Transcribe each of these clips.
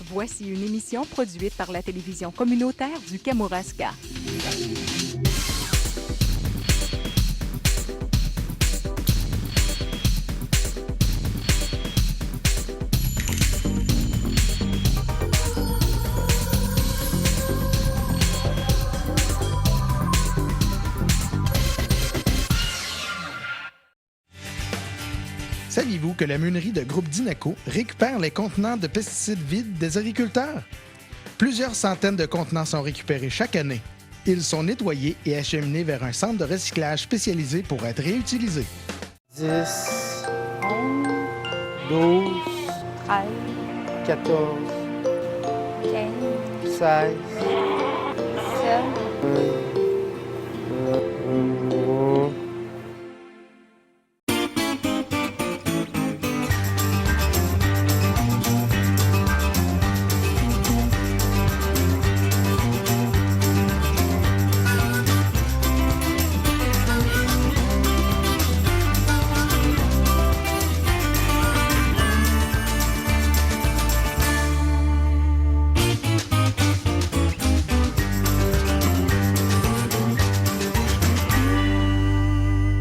Voici une émission produite par la télévision communautaire du Kamouraska. Saviez-vous que la meunerie de groupe Dinaco récupère les contenants de pesticides vides des agriculteurs? Plusieurs centaines de contenants sont récupérés chaque année. Ils sont nettoyés et acheminés vers un centre de recyclage spécialisé pour être réutilisés. 10, 12, 13, 14, 15, 16, 17. 20.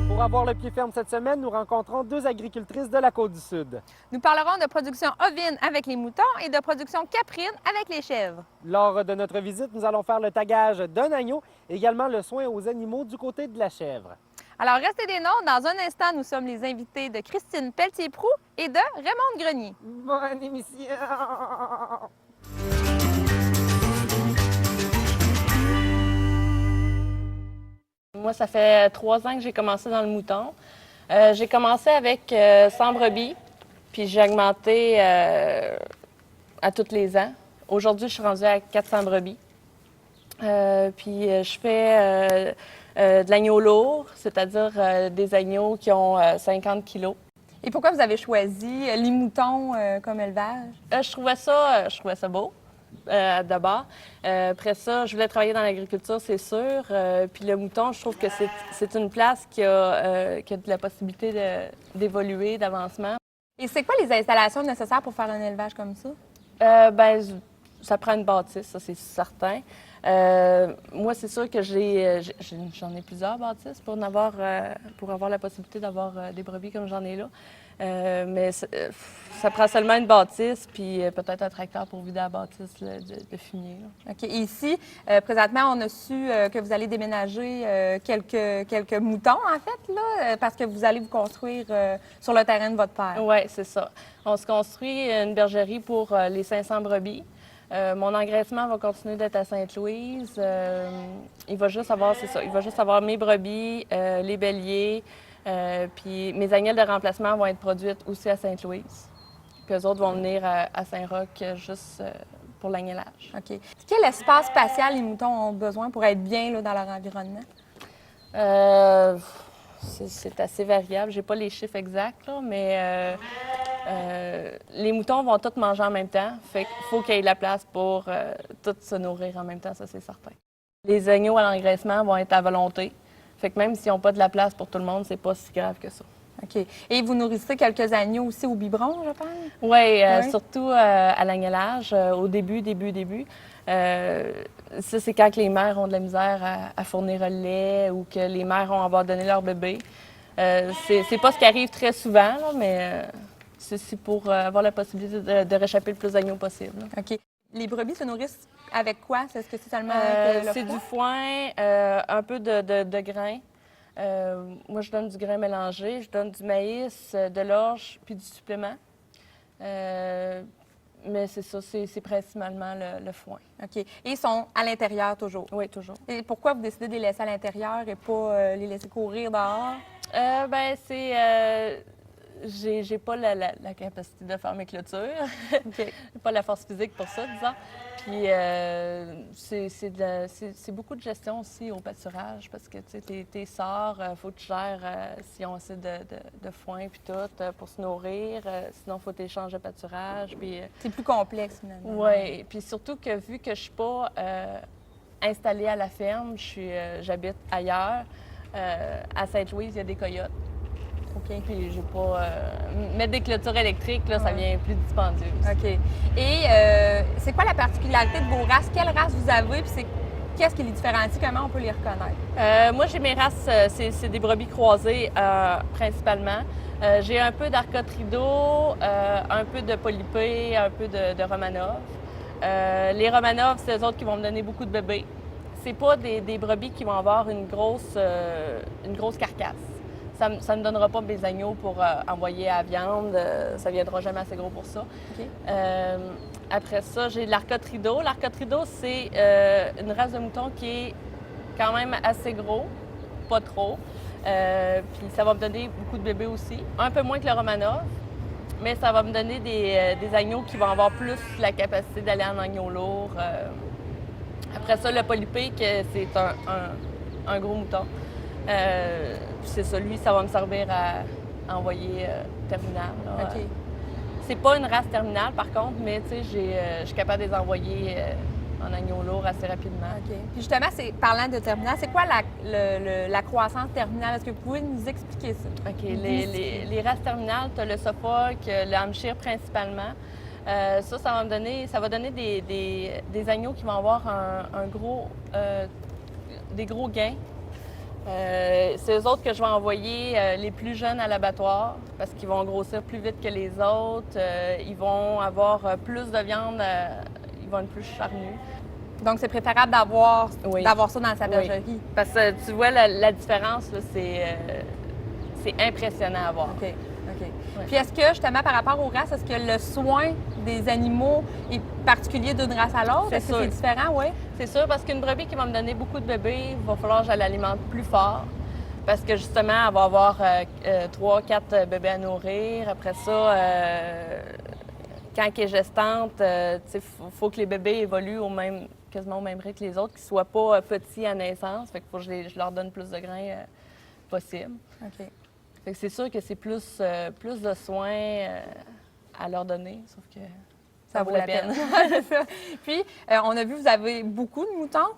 Pour avoir le pied ferme cette semaine, nous rencontrons deux agricultrices de la Côte-du-Sud. Nous parlerons de production ovine avec les moutons et de production caprine avec les chèvres. Lors de notre visite, nous allons faire le tagage d'un agneau et également le soin aux animaux du côté de la chèvre. Alors, restez des nôtres. Dans un instant, nous sommes les invités de Christine Pelletier-Proux et de Raymond Grenier. Bonne émission! Moi, ça fait 3 ans que j'ai commencé dans le mouton. J'ai commencé avec 100 brebis, puis j'ai augmenté à tous les ans. Aujourd'hui, je suis rendue à 400 brebis. Puis je fais de l'agneau lourd, c'est-à-dire des agneaux qui ont 50 kilos. Et pourquoi vous avez choisi les moutons comme élevage? Je trouvais ça beau. D'abord. Après ça, je voulais travailler dans l'agriculture, c'est sûr. Puis le mouton, je trouve que c'est une place qui a de la possibilité d'évoluer, d'avancement. Et c'est quoi les installations nécessaires pour faire un élevage comme ça? Ça prend une bâtisse, ça c'est certain. Moi, c'est sûr que j'en ai plusieurs bâtisses pour avoir la possibilité d'avoir des brebis comme j'en ai là. Mais ça prend seulement une bâtisse, puis peut-être un tracteur pour vider la bâtisse de fumier. Là. OK. Et ici, présentement, on a su que vous allez déménager quelques moutons, en fait, là, parce que vous allez vous construire sur le terrain de votre père. Oui, c'est ça. On se construit une bergerie pour les 500 brebis. Mon engraissement va continuer d'être à Sainte-Louise. Il va juste avoir mes brebis, les béliers, puis mes agnelles de remplacement vont être produites aussi à Sainte-Louise. Puis eux autres vont venir à Saint-Roch juste pour l'agnellage. OK. Quel espace spatial les moutons ont besoin pour être bien là, dans leur environnement? C'est assez variable. J'ai pas les chiffres exacts, là, mais les moutons vont tous manger en même temps. Fait qu'il faut qu'il y ait de la place pour tous se nourrir en même temps, ça c'est certain. Les agneaux à l'engraissement vont être à volonté. Fait que même s'ils n'ont pas de la place pour tout le monde, c'est pas si grave que ça. OK. Et vous nourrissez quelques agneaux aussi au biberon, je pense? Oui, surtout à l'agnellage, au début. Ça, c'est quand les mères ont de la misère à fournir le lait ou que les mères ont abandonné leur bébé. C'est pas ce qui arrive très souvent, là, mais c'est pour avoir la possibilité de réchapper le plus d'agneaux possible. Là. OK. Les brebis se nourrissent avec quoi? Est-ce que c'est seulement c'est du foin, un peu de grains. Moi, je donne du grain mélangé, je donne du maïs, de l'orge, puis du supplément. Mais c'est ça, c'est principalement le foin. OK. Et ils sont à l'intérieur toujours? Oui, toujours. Et pourquoi vous décidez de les laisser à l'intérieur et pas les laisser courir dehors? J'ai pas la capacité de faire mes clôtures. J'ai pas la force physique pour ça, disons. Puis c'est beaucoup de gestion aussi au pâturage parce que tu sais, tes sorts, faut que tu gères si on assez de foin puis tout pour se nourrir. Sinon, faut t'échanger de pâturage. Puis c'est plus complexe finalement. Oui. Puis surtout que vu que je suis pas installée à la ferme, j'habite ailleurs. À Sainte-Louise, il y a des coyotes. OK. Puis j'ai pas... mettre des clôtures électriques, là, ça vient plus dispendieux. OK. Et c'est quoi la particularité de vos races? Quelle race vous avez? Puis qu'est-ce qui les différencie? Comment on peut les reconnaître? Moi, j'ai mes races, c'est des brebis croisées principalement. J'ai un peu d'Arcotrido, un peu de Polypée, un peu de Romanov. Les Romanov, c'est eux autres qui vont me donner beaucoup de bébés. C'est pas des brebis qui vont avoir une grosse carcasse. Ça ne me donnera pas mes agneaux pour envoyer à la viande. Ça ne viendra jamais assez gros pour ça. OK. Après ça, j'ai l'Arcotrido. L'Arcotrido, c'est une race de mouton qui est quand même assez gros, pas trop. Puis ça va me donner beaucoup de bébés aussi. Un peu moins que le Romanov, mais ça va me donner des agneaux qui vont avoir plus la capacité d'aller en agneau lourd. Après ça, le Polypé, c'est un gros mouton. C'est ça, lui, ça va me servir à envoyer terminal. Là. OK. C'est pas une race terminale, par contre, mais tu sais, je suis capable de les envoyer en agneau lourd assez rapidement. OK. Puis justement, parlant de terminal, c'est quoi la croissance terminale? Est-ce que vous pouvez nous expliquer ça? OK. Les races terminales, tu as le Suffolk, le Hampshire principalement. Ça va donner des agneaux qui vont avoir des gros gains. C'est eux autres que je vais envoyer les plus jeunes à l'abattoir parce qu'ils vont grossir plus vite que les autres. Ils vont avoir plus de viande, ils vont être plus charnus. Donc, c'est préférable d'avoir Oui. ça dans sa bergerie. Oui. Parce que tu vois la différence, là, c'est impressionnant à voir. OK. OK. Ouais. Puis est-ce que, justement, par rapport aux races, est-ce que le soin des animaux est particulier d'une race à l'autre? C'est Est-ce que sûr. c'est différent? Oui. C'est sûr, parce qu'une brebis qui va me donner beaucoup de bébés, il va falloir que je l'alimente plus fort. Parce que justement, elle va avoir 3-4 bébés à nourrir. Après ça, quand elle est gestante, il faut que les bébés évoluent quasiment au même rythme que les autres, qu'ils ne soient pas petits à naissance. Fait qu'il faut que je leur donne plus de grains possible. OK. Fait que c'est sûr que c'est plus de soins à leur donner, sauf que ça vaut la peine. C'est ça. Puis, on a vu, vous avez beaucoup de moutons.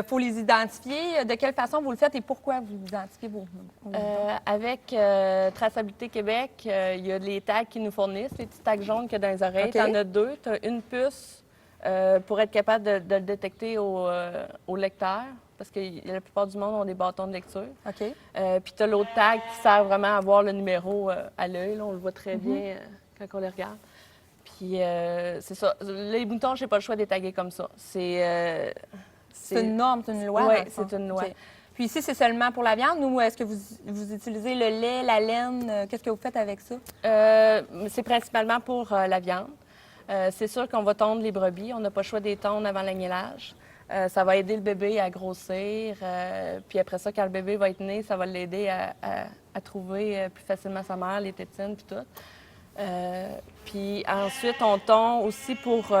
Faut les identifier. De quelle façon vous le faites et pourquoi vous identifiez vos moutons? Avec Traçabilité Québec, il y a les tags qu'ils nous fournissent, les petits tags jaunes qu'il y a dans les oreilles. OK. Tu en as 2. Tu as une puce pour être capable de le détecter au lecteur, parce que la plupart du monde ont des bâtons de lecture. OK. Puis tu as l'autre tag qui sert vraiment à voir le numéro à l'œil. Là, on le voit très bien quand on les regarde. Puis c'est ça. Les moutons, je n'ai pas le choix de les taguer comme ça. C'est une norme, c'est une loi? Oui, dans le fond. c'est une loi. OK. Puis ici, c'est seulement pour la viande ou est-ce que vous utilisez le lait, la laine? Qu'est-ce que vous faites avec ça? C'est principalement pour la viande. C'est sûr qu'on va tondre les brebis. On n'a pas le choix de les tondre avant l'agnellage. Ça va aider le bébé à grossir. Puis après ça, quand le bébé va être né, ça va l'aider à trouver plus facilement sa mère, les tétines, puis tout. Puis ensuite, on tond aussi pour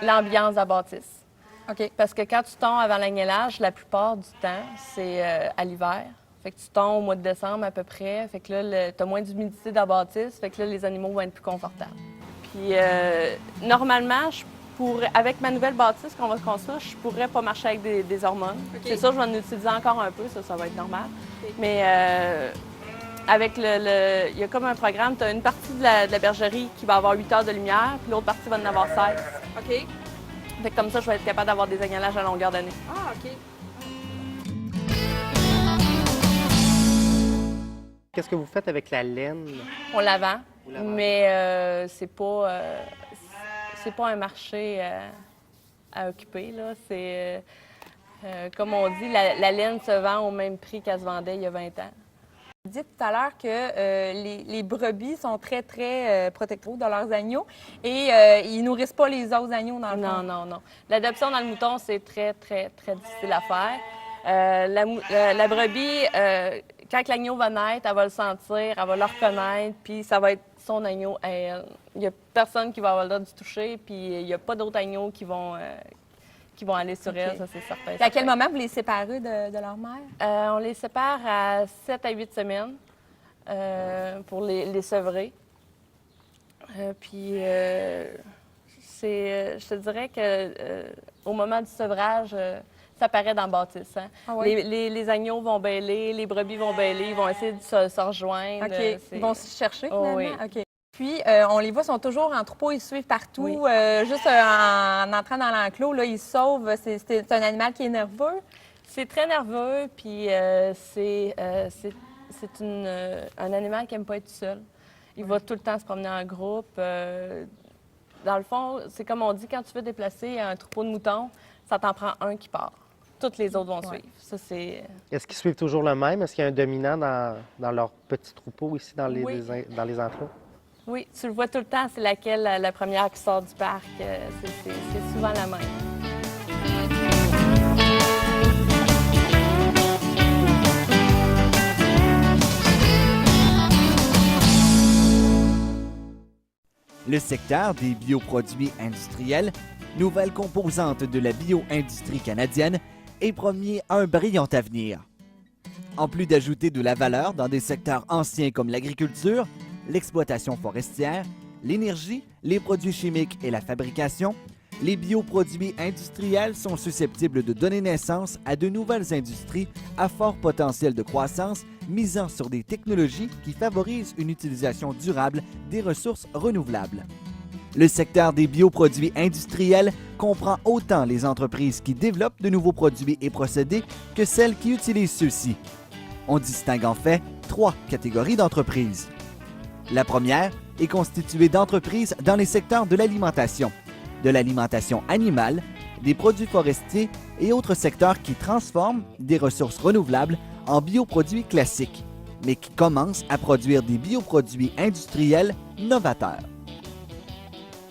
l'ambiance à bâtisse. OK. Parce que quand tu tonds avant l'agnellage, la plupart du temps, c'est à l'hiver. Fait que tu tonds au mois de décembre à peu près. Fait que là, tu as moins d'humidité dans la bâtisse. Fait que là, les animaux vont être plus confortables. Puis normalement, avec ma nouvelle bâtisse qu'on va se construire, je pourrais pas marcher avec des hormones. OK. C'est sûr, je vais en utiliser encore un peu, ça va être normal. OK. Mais avec il y a comme un programme, tu as une partie de la bergerie qui va avoir 8 heures de lumière, puis l'autre partie va en avoir 16. OK. Fait que comme ça, je vais être capable d'avoir des agnellages à longueur d'année. Ah, OK. Qu'est-ce que vous faites avec la laine? On la vend, Vous la vendez? mais c'est pas un marché à occuper, là. C'est, comme on dit, la laine se vend au même prix qu'elle se vendait il y a 20 ans. Vous dites tout à l'heure que les brebis sont très, très protectrices de leurs agneaux et ils nourrissent pas les autres agneaux dans le fond. Non. L'adoption dans le mouton, c'est très, très, très difficile à faire. La brebis, quand l'agneau va naître, elle va le sentir, elle va le reconnaître, puis ça va être son agneau à elle. Il n'y a personne qui va avoir le droit de toucher, puis il n'y a pas d'autres agneaux qui vont aller sur elle, ça c'est certain. Puis à quel moment vous les séparez de leur mère? On les sépare à 7 à 8 semaines pour les sevrer. Puis je te dirais que au moment du sevrage, ça paraît dans le bâtisse. Hein? Ah oui? Les agneaux vont bêler, les brebis vont bêler, ils vont essayer de se rejoindre. OK. Ils vont se chercher, Oh, finalement? oui. OK. Puis, on les voit, ils sont toujours en troupeau, ils se suivent partout. Oui. Juste en entrant dans l'enclos, là, ils se sauvent. C'est un animal qui est nerveux. C'est très nerveux, puis c'est un animal qui n'aime pas être seul. Il va tout le temps se promener en groupe. Dans le fond, c'est comme on dit, quand tu veux déplacer un troupeau de moutons, ça t'en prend un qui part. Toutes les autres vont suivre. Ça, c'est... Est-ce qu'ils suivent toujours le même? Est-ce qu'il y a un dominant dans leur petit troupeau ici, dans les, Oui. dans les enclos? Oui, tu le vois tout le temps, c'est laquelle la première qui sort du parc. C'est souvent la même. Le secteur des bioproduits industriels, nouvelle composante de la bio-industrie canadienne, est promis un brillant avenir. En plus d'ajouter de la valeur dans des secteurs anciens comme l'agriculture, l'exploitation forestière, l'énergie, les produits chimiques et la fabrication, les bioproduits industriels sont susceptibles de donner naissance à de nouvelles industries à fort potentiel de croissance misant sur des technologies qui favorisent une utilisation durable des ressources renouvelables. Le secteur des bioproduits industriels comprend autant les entreprises qui développent de nouveaux produits et procédés que celles qui utilisent ceux-ci. On distingue en fait 3 catégories d'entreprises. La première est constituée d'entreprises dans les secteurs de l'alimentation animale, des produits forestiers et autres secteurs qui transforment des ressources renouvelables en bioproduits classiques, mais qui commencent à produire des bioproduits industriels novateurs.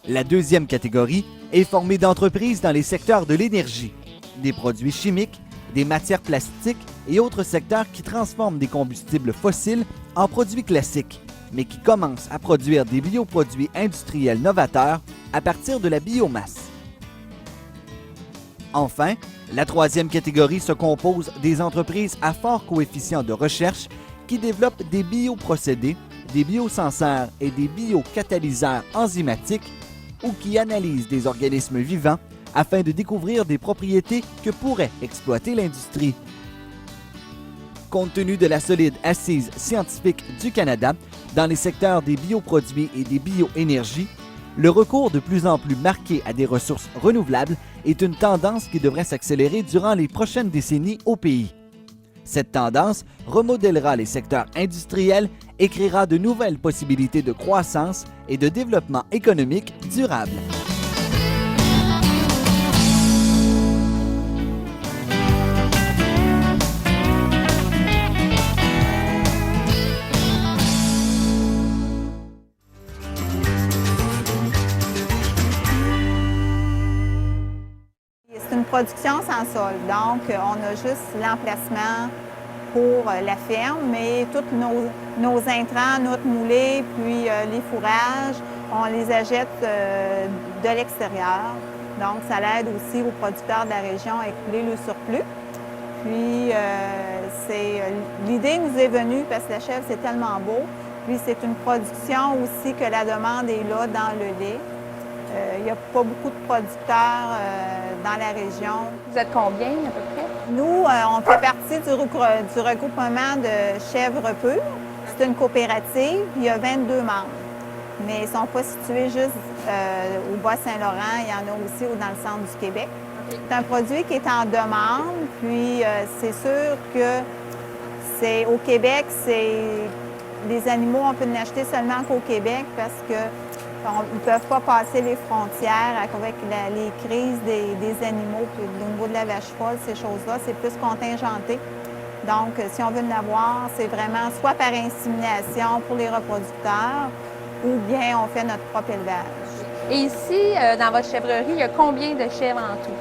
La deuxième catégorie est formée d'entreprises dans les secteurs de l'énergie, des produits chimiques, des matières plastiques et autres secteurs qui transforment des combustibles fossiles en produits classiques, mais qui commencent à produire des bioproduits industriels novateurs à partir de la biomasse. Enfin, la troisième catégorie se compose des entreprises à fort coefficient de recherche qui développent des bioprocédés, des biosenseurs et des biocatalyseurs enzymatiques ou qui analysent des organismes vivants afin de découvrir des propriétés que pourrait exploiter l'industrie. Compte tenu de la solide assise scientifique du Canada dans les secteurs des bioproduits et des bioénergies, le recours de plus en plus marqué à des ressources renouvelables est une tendance qui devrait s'accélérer durant les prochaines décennies au pays. Cette tendance remodèlera les secteurs industriels et créera de nouvelles possibilités de croissance et de développement économique durable. C'est une production sans sol, donc on a juste l'emplacement pour la ferme, mais tous nos intrants, notre moulée, puis les fourrages, on les achète de l'extérieur. Donc ça l'aide aussi aux producteurs de la région à écouler le surplus. Puis l'idée nous est venue parce que la chèvre c'est tellement beau. Puis c'est une production aussi que la demande est là dans le lait. Il n'y a pas beaucoup de producteurs dans la région. Vous êtes combien, à peu près? Nous, on fait partie du regroupement de chèvres pures. C'est une coopérative, il y a 22 membres. Mais ils ne sont pas situés juste au Bas-Saint-Laurent, il y en a aussi dans le centre du Québec. Okay. C'est un produit qui est en demande, puis c'est sûr que au Québec, les animaux, on peut en acheter seulement qu'au Québec parce que ils ne peuvent pas passer les frontières avec les crises des animaux, puis au niveau de la vache folle, ces choses-là, c'est plus contingenté. Donc, si on veut en avoir, c'est vraiment soit par insémination pour les reproducteurs ou bien on fait notre propre élevage. Et ici, dans votre chèvrerie, il y a combien de chèvres en tout?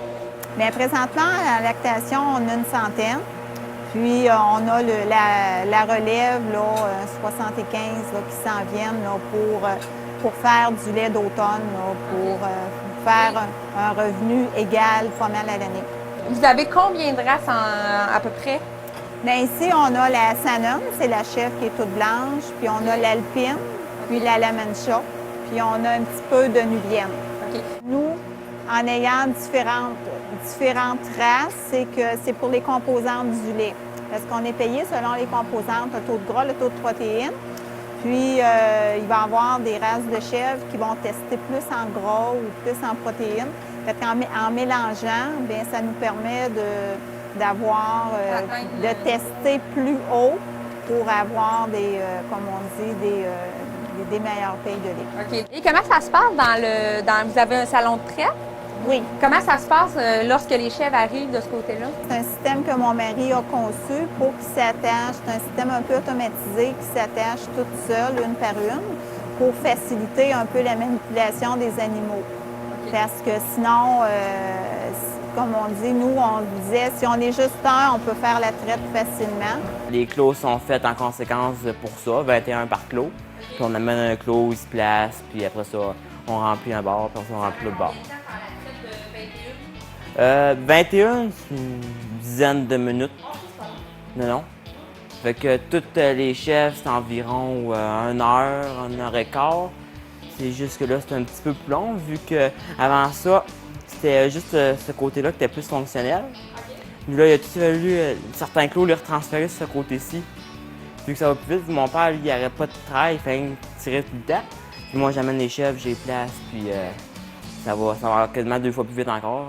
Bien, présentement, à la lactation, on a une centaine. Puis, on a la relève, là, 75 là, qui s'en viennent là, pour faire du lait d'automne, pour faire un revenu égal pas mal à l'année. Vous avez combien de races à peu près? Bien, ici, on a la Sanum, c'est la chèvre qui est toute blanche, puis on a l'Alpine, puis la Lamancha, puis on a un petit peu de Nubienne. Okay. Nous, en ayant différentes différentes races, c'est que c'est pour les composantes du lait. Parce qu'on est payé selon les composantes, le taux de gras, le taux de protéines. Puis, il va y avoir des races de chèvres qui vont tester plus en gras ou plus en protéines. Fait qu'en mélangeant, bien, ça nous permet d'avoir, de tester plus haut pour avoir des, comme on dit, des meilleurs pays de lait. OK. Et comment ça se passe vous avez un salon de traite? Oui. Comment ça se passe lorsque les chèvres arrivent de ce côté-là? C'est un système que mon mari a conçu pour qu'il s'attache. C'est un système un peu automatisé qui s'attache toute seule, une par une, pour faciliter un peu la manipulation des animaux. Okay. Parce que sinon, comme on dit, nous, on disait, si on est juste un, on peut faire la traite facilement. Les clos sont faits en conséquence pour ça, 21 par clos. Puis on amène un clos, il se place, puis après ça, on remplit un bord, puis après ça, on remplit l'autre bord. 21, c'est une dizaine de minutes. Non. Fait que toutes les chèvres, c'est environ 1 heure, 1 heure et quart. C'est juste que là, c'est un petit peu plus long, vu que avant ça, c'était juste ce côté-là qui était plus fonctionnel. Okay. Là, il a tout fallu certains clos les retransférer sur ce côté-ci. Vu que ça va plus vite, mon père, lui, il n'arrête pas de travail, il fait tirer tout le temps. Puis moi, j'amène les chèvres, j'ai place, puis ça va quasiment 2 fois plus vite encore.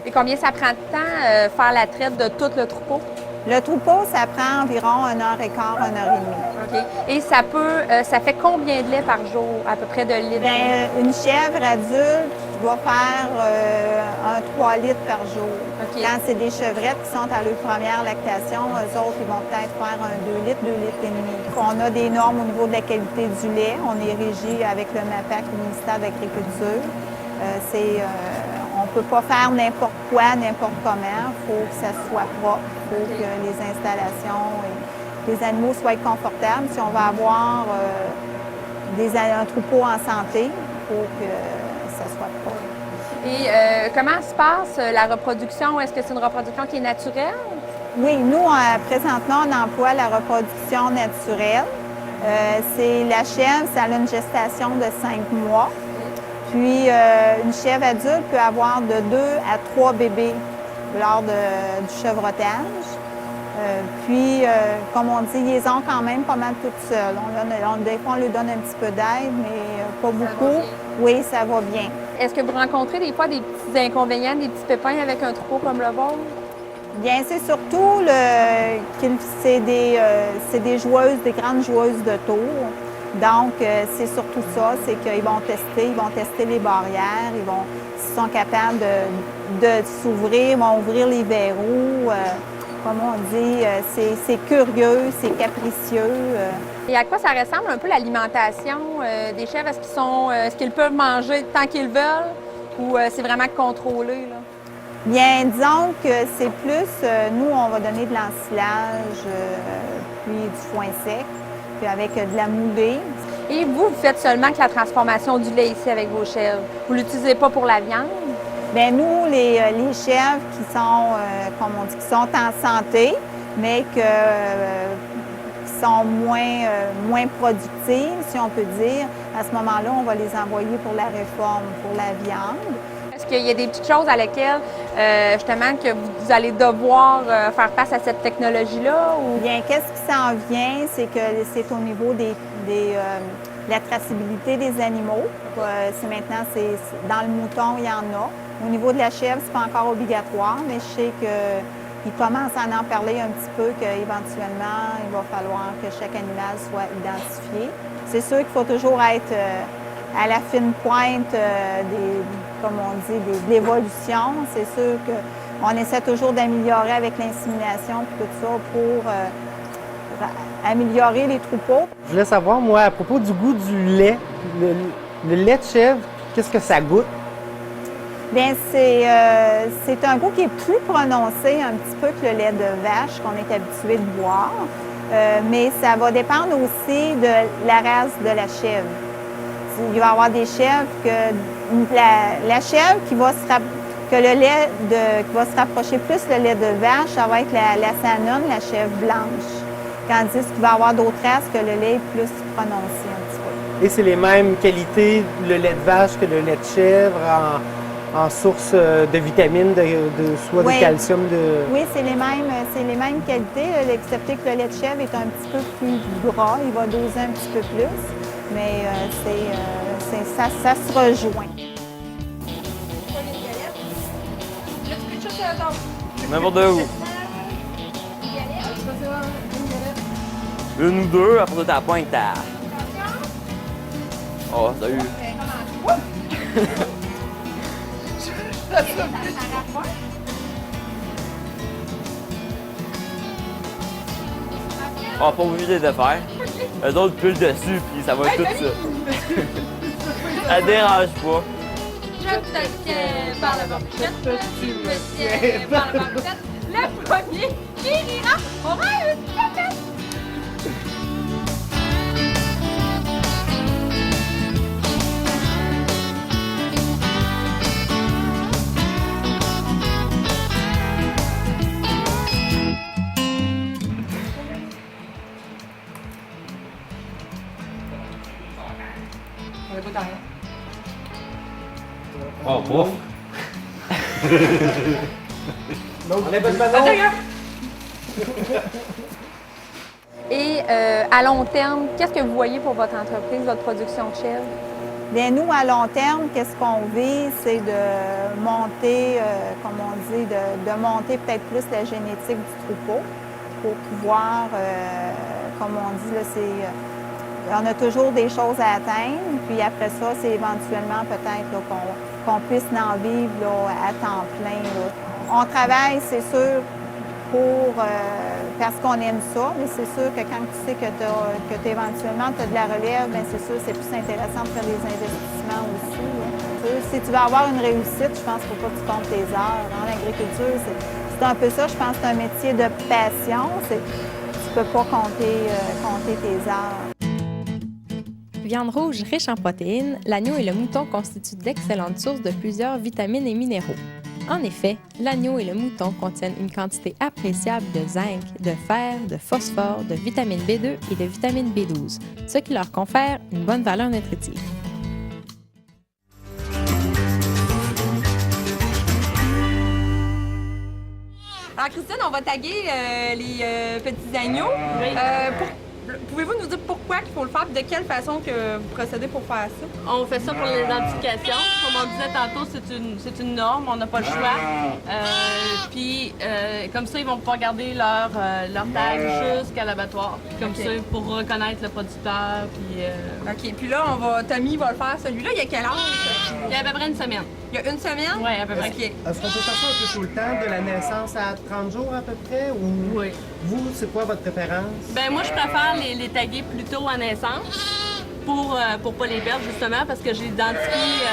Et combien ça prend de temps faire la traite de tout le troupeau? Le troupeau, ça prend environ 1 heure et quart, 1 heure et demie. OK. Et ça fait combien de lait par jour, à peu près de litres? Bien, une chèvre adulte va faire un 3 litres par jour. Okay. Quand c'est des chevrettes qui sont à leur première lactation, eux autres, ils vont peut-être faire un 2 litres, 2 litres et demi. On a des normes au niveau de la qualité du lait. On est régi avec le MAPAC, le ministère de l'Agriculture. On ne peut pas faire n'importe quoi, n'importe comment. Il faut que ça soit propre, il faut que les installations et les animaux soient confortables. Si on va avoir un troupeau en santé, il faut que ça soit propre. Et comment se passe la reproduction? Est-ce que c'est une reproduction qui est naturelle? Oui, nous, présentement, on emploie la reproduction naturelle. C'est la chèvre, ça a une gestation de 5 mois. Puis, une chèvre adulte peut avoir de 2 à 3 bébés lors du chevrotage. Puis, comme on dit, ils ont quand même pas mal toutes seules. Des fois, on leur donne un petit peu d'aide, mais pas beaucoup. Oui, ça va bien. Est-ce que vous rencontrez des fois des petits inconvénients, des petits pépins avec un troupeau comme le vôtre? Bien, c'est surtout c'est des joueuses, des grandes joueuses de tour. Donc, c'est surtout ça, c'est qu'ils vont tester les barrières, s'ils sont capables de s'ouvrir, ils vont ouvrir les verrous. Comme on dit, c'est curieux, c'est capricieux. Et à quoi ça ressemble un peu l'alimentation des chèvres? Est-ce qu'ils peuvent manger tant qu'ils veulent ou c'est vraiment contrôlé, là? Bien, disons que c'est plus, nous, on va donner de l'ensilage, puis du foin sec, puis avec de la moulée. Et vous faites seulement que la transformation du lait ici avec vos chèvres? Vous ne l'utilisez pas pour la viande? Bien, nous, les chèvres qui sont, comme on dit, qui sont en santé, mais qui sont moins productives, si on peut dire, à ce moment-là, on va les envoyer pour la réforme, pour la viande. Est-ce qu'il y a des petites choses à laquelle, justement, que vous allez devoir faire face à cette technologie-là? Ou... Bien, qu'est-ce qui s'en vient, c'est que c'est au niveau de la traçabilité des animaux. Maintenant, dans le mouton, il y en a. Au niveau de la chèvre, ce n'est pas encore obligatoire, mais je sais qu'ils commencent à en parler un petit peu, qu'éventuellement, il va falloir que chaque animal soit identifié. C'est sûr qu'il faut toujours être à la fine pointe comme on dit, de l'évolution. C'est sûr qu'on essaie toujours d'améliorer avec l'insémination et tout ça pour améliorer les troupeaux. Je voulais savoir, moi, à propos du goût du lait, le lait de chèvre, qu'est-ce que ça goûte? Bien, c'est un goût qui est plus prononcé un petit peu que le lait de vache qu'on est habitué de boire, mais ça va dépendre aussi de la race de la chèvre. Il va y avoir des chèvres que la chèvre qui va se rapprocher plus le lait de vache, ça va être la Saanen, la chèvre blanche. Tandis qu'il va y avoir d'autres races que le lait est plus prononcé un petit peu. Et c'est les mêmes qualités, le lait de vache que le lait de chèvre en source de vitamines, soit Oui. de calcium, de... Oui, c'est les mêmes qualités, là, excepté que le lait de chèvre est un petit peu plus gras, il va doser un petit peu plus, mais ça se rejoint. N'importe où. Une ou deux, après ça, t'as la pointe, t'as... Oh, salut. Oh, pas obligé de le faire. Eux autres pulent dessus, puis ça va tout ça. Ça dérange pas. Je te tiens par la barbichette, tu me tiens par la barbichette. Le premier qui rira aura une cafette. Oh, bof! Et à long terme, qu'est-ce que vous voyez pour votre entreprise, votre production de chèvre? Bien, nous, à long terme, qu'est-ce qu'on vise, c'est de monter, comme on dit, de monter peut-être plus la génétique du troupeau pour pouvoir, comme on dit, là, on a toujours des choses à atteindre, puis après ça, c'est éventuellement peut-être là, qu'on puisse en vivre là, à temps plein. Là. On travaille, c'est sûr, parce qu'on aime ça, mais c'est sûr que quand tu sais que éventuellement tu as de la relève, bien, c'est sûr c'est plus intéressant de faire des investissements aussi. Là. Si tu veux avoir une réussite, je pense qu'il ne faut pas que tu comptes tes heures. Dans l'agriculture, c'est un peu ça, je pense que c'est un métier de passion. Tu ne peux pas compter tes heures. Viande rouge riche en protéines, l'agneau et le mouton constituent d'excellentes sources de plusieurs vitamines et minéraux. En effet, l'agneau et le mouton contiennent une quantité appréciable de zinc, de fer, de phosphore, de vitamine B2 et de vitamine B12, ce qui leur confère une bonne valeur nutritive. Alors, Christine, on va taguer les petits agneaux. Pouvez-vous nous dire pourquoi il faut le faire et de quelle façon que vous procédez pour faire ça? On fait ça pour l'identification. Comme on disait tantôt, c'est une norme, on n'a pas le choix. Puis comme ça, ils vont pouvoir garder leur tag jusqu'à l'abattoir. Comme ça, pour reconnaître le producteur. Puis, OK. Puis là, Tommy va le faire. Celui-là, il y a quel âge? Il y a à peu près une semaine. Il y a une semaine? Oui, à peu près. OK. Est-ce qu'on peut faire ça un peu tout le temps, de la naissance à 30 jours à peu près? Ou Oui. vous, c'est quoi votre préférence? Ben moi, je préfère les taguer plutôt à naissance pour pas les perdre, justement, parce que j'identifie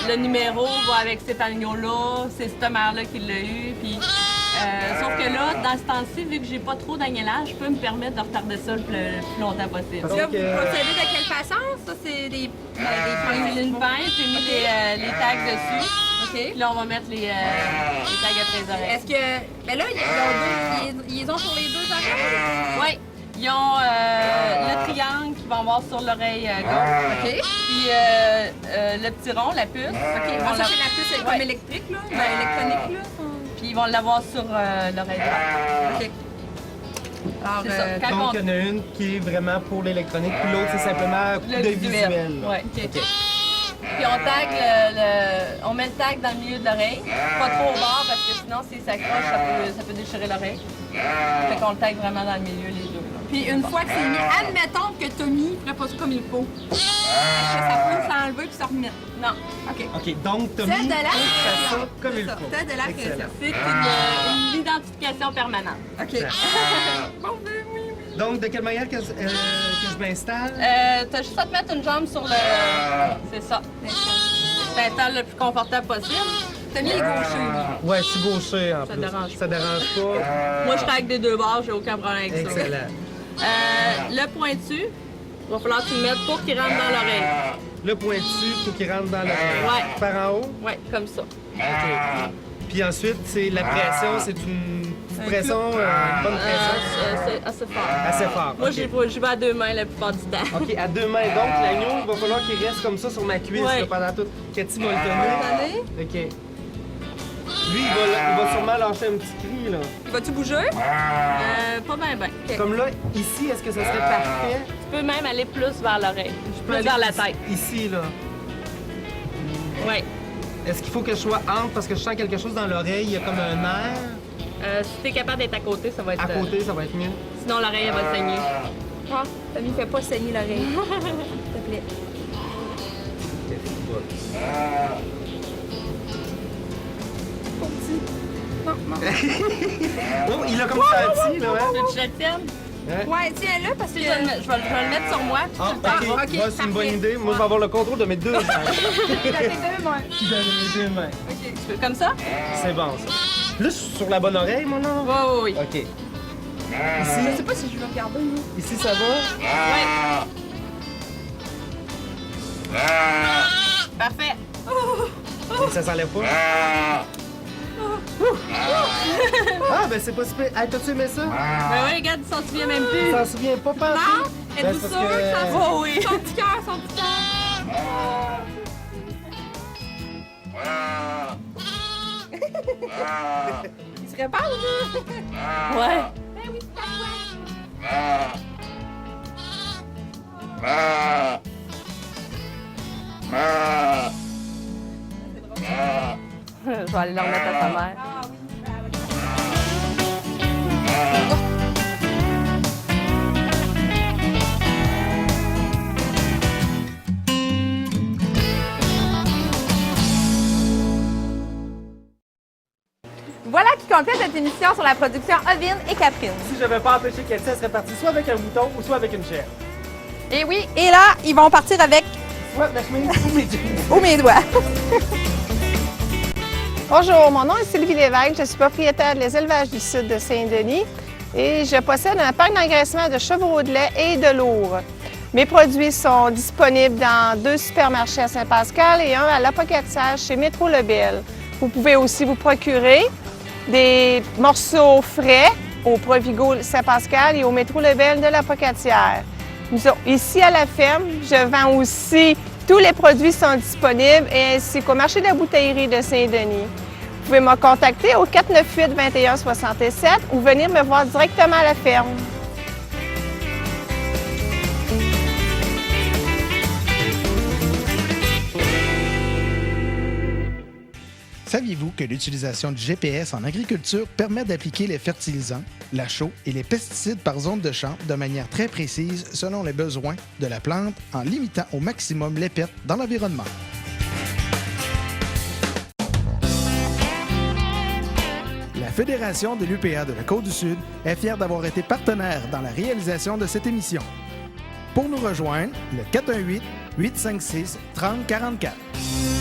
le numéro va avec cet agneau-là, c'est cette mère-là qui l'a eu. Puis, sauf que là, dans ce temps-ci, vu que j'ai pas trop d'agnelage, je peux me permettre de retarder ça le plus longtemps possible. Là, vous procédez de quelle façon? Ça, c'est des Une pince, j'ai mis les tags dessus. OK. Puis là, on va mettre les tags après les oreilles. Est-ce que... Ben là, ils ont sur les deux oreilles? Oui. Ils ont le triangle qu'ils vont avoir sur l'oreille gauche. OK. Puis le petit rond, la puce. OK. Ils vont chercher la puce comme électrique, là? Électronique, là? Puis ils vont l'avoir sur l'oreille droite. OK. Alors, C'est ça. Donc, il y en a une qui est vraiment pour l'électronique, puis l'autre, c'est simplement Le de visuel. visuel. Oui. OK. Puis on tag on met le tag dans le milieu de l'oreille, pas trop au bord parce que sinon si ça accroche, ça peut déchirer l'oreille. Fait qu'on le tag vraiment dans le milieu les deux. Là. Puis une fois que c'est mis, admettons que Tommy ne ferait pas ça comme il faut. Est-ce que ça peut s'enlever puis se remettre? Non. OK. OK, donc Tommy C'est de la fait ça pression. comme il C'est ça. faut. C'est de la pression. Excellent. C'est une identification permanente. OK. Bon, ben oui. Donc, de quelle manière que je m'installe? T'as juste à te mettre une jambe sur le... C'est ça. T'installes le plus confortable possible. Tommy est gaucher, lui. Ouais, je suis gaucher en Ça plus. dérange Ça dérange pas. Moi, je tag des deux bords, j'ai aucun problème avec ça. Excellent. Le pointu, il va falloir que tu le mettes pour qu'il rentre dans l'oreille. Le pointu pour qu'il rentre dans l'oreille. Ouais. Par en haut? Oui, comme ça. OK. Puis ensuite, c'est la pression, c'est une petite pression, une bonne pression. C'est assez fort. Assez fort. Moi, ok. j'y vais à 2 mains la plupart du temps. OK, à 2 mains. Donc, l'agneau, il va falloir qu'il reste comme ça sur ma cuisse Ouais. là, pendant tout. Cathy va le tenir. OK. Lui, il va sûrement lâcher un petit cri, là. Vas-tu bouger? Pas bien, bien. Comme là, ici, est-ce que ça serait parfait? Tu peux même aller plus vers l'oreille. Plus vers la tête. Ici, là. Oui. Est-ce qu'il faut que je sois entre parce que je sens quelque chose dans l'oreille? Il y a comme un nerf. Si t'es capable d'être à côté, ça va être... À côté, ça va être mieux. Sinon, l'oreille, elle va te saigner. Ah, Tommy, fais pas saigner l'oreille. S'il te plaît. Oh, il a comme senti, là, hein? Tu veux que je le tienne? Ouais, tiens-le parce que... Je vais le mettre sur moi. Ah, puis tu le OK. prends. Moi, c'est une bonne idée. Moi, je vais avoir le contrôle de mes deux mains. T'as tes deux mains. De mes deux mains. Tu veux comme ça? C'est bon, ça. Là, je suis sur la bonne oreille, moi, non? Oui. OK. Ici, Je sais pas si je veux regarder, moi. ici, ça va? Oui. Parfait. Et ça s'enlève pas? Ah, ben c'est pas super. Hey, t'as-tu aimé ça? Ben oui, regarde, il s'en souvient même plus. Tu t'en souviens pas, pas? Non? Êtes-vous c'est parce sûr que- que ça va? Oh oui. Son petit cœur, son petit cœur. Il se répare, là? Ouais. Ben oui, c'est à toi. Je vais aller le remettre à sa mère. Voilà qui complète cette émission sur la production ovine et caprine. Si j'avais pas empêché Cathy, elle serait partie soit avec un mouton ou soit avec une chèvre. Et oui, et là, ils vont partir avec Soit ma chemise ou mes jeans. ou mes doigts. Bonjour, mon nom est Sylvie Lévesque, je suis propriétaire des élevages du sud de Saint-Denis et je possède un parc d'engraissement de chevreaux de lait et de lourds. Mes produits sont disponibles dans 2 supermarchés à Saint-Pascal et un à l'Apocatière chez Métro Lebel. Vous pouvez aussi vous procurer des morceaux frais au Provigo Saint-Pascal et au Métro Lebel de l'Apocatière. Ici à la ferme, je vends aussi tous les produits sont disponibles et ainsi qu'au marché de la bouteillerie de Saint-Denis. Vous pouvez me contacter au 498-2167 ou venir me voir directement à la ferme. Saviez-vous que l'utilisation du GPS en agriculture permet d'appliquer les fertilisants, la chaux et les pesticides par zone de champ de manière très précise selon les besoins de la plante en limitant au maximum les pertes dans l'environnement? La Fédération de l'UPA de la Côte-du-Sud est fière d'avoir été partenaire dans la réalisation de cette émission. Pour nous rejoindre, le 418-856-3044.